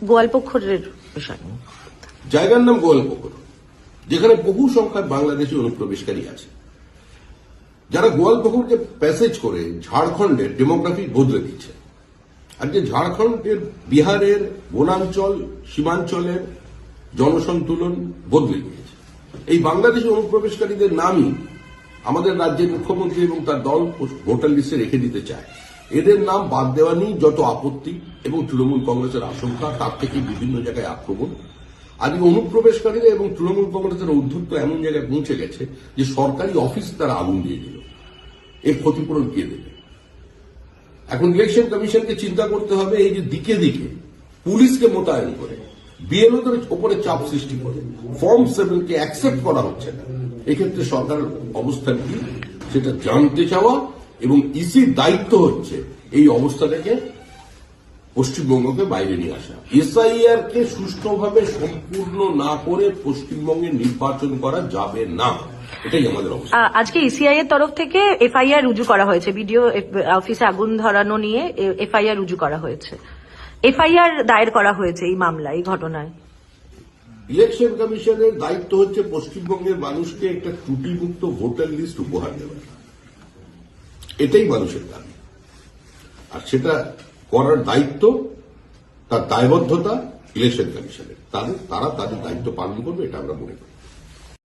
গোয়ালপুকুরের বিষয়। জায়গার নাম গোয়ালপুকুর, যেখানে বহু সংখ্যায় বাংলাদেশি অনুপ্রবেশকারী আছে, যারা গোয়ালপুকুরকে প্যাসেজ করে ঝাড়খণ্ডের ডেমোগ্রাফি বদলে দিচ্ছে। আজকে ঝাড়খণ্ডের, বিহারের বনাঞ্চল, সীমাঞ্চলের জনসন্তুলন বদলে দিয়েছে। এই বাংলাদেশি অনুপ্রবেশকারীদের নামই আমাদের রাজ্যের মুখ্যমন্ত্রী এবং তার দল ভোটার লিস্টে রেখে দিতে চায়। এদের নাম বাদ দেওয়া নিয়ে যত আপত্তি এবং তৃণমূল কংগ্রেসের আশঙ্কা, তার থেকে বিভিন্ন জায়গায় আক্রমণ। আজকে অনুপ্রবেশকারীরা এবং তৃণমূল কংগ্রেসের ঔদ্ধত্য এমন জায়গায় পৌঁছে গেছে যে সরকারি অফিস তারা আগুন দিয়ে দিল। এর ক্ষতিপূরণ কে দেবে? এখন ইলেকশন কমিশনকে চিন্তা করতে হবে, এই যে দিকে দিকে পুলিশকে মোতায়েন করে বিএলওদের উপরে চাপ সৃষ্টি করে ফর্ম 7 কে অ্যাকসেপ্ট করা হচ্ছে না, এক্ষেত্রে সরকারের অবস্থান কি সেটা জানতে চাওয়া এবং ইসির দায়িত্ব হচ্ছে এই অবস্থাটাকে পশ্চিমবঙ্গকে বাইরে নিয়ে আসা। এসআইআর কে সুষ্ঠুভাবে সম্পূর্ণ না করে পশ্চিমবঙ্গে নির্বাচন করা যাবে না, এটাই আমাদের অবস্থা। আজকে ইসিআই এর তরফ থেকে এফআইআর রুজু করা হয়েছে, বিডিও অফিসে আগুন ধরানো নিয়ে এফআইআর রুজু করা হয়েছে, এফআইআর দায়ের করা হয়েছে এই মামলায়, এই ঘটনায়। ইলেকশন কমিশনের দায়িত্ব হচ্ছে পশ্চিমবঙ্গের মানুষকে একটা ত্রুটিমুক্ত ভোটার লিস্ট উপহার দেওয়া, এটাই মানুষের দাবি। আর সেটা করার দায়িত্ব, তার দায়বদ্ধতা ইলেকশন কমিশনের। তারা তাদের দায়িত্ব পালন করবে, এটা আমরা মনে করি।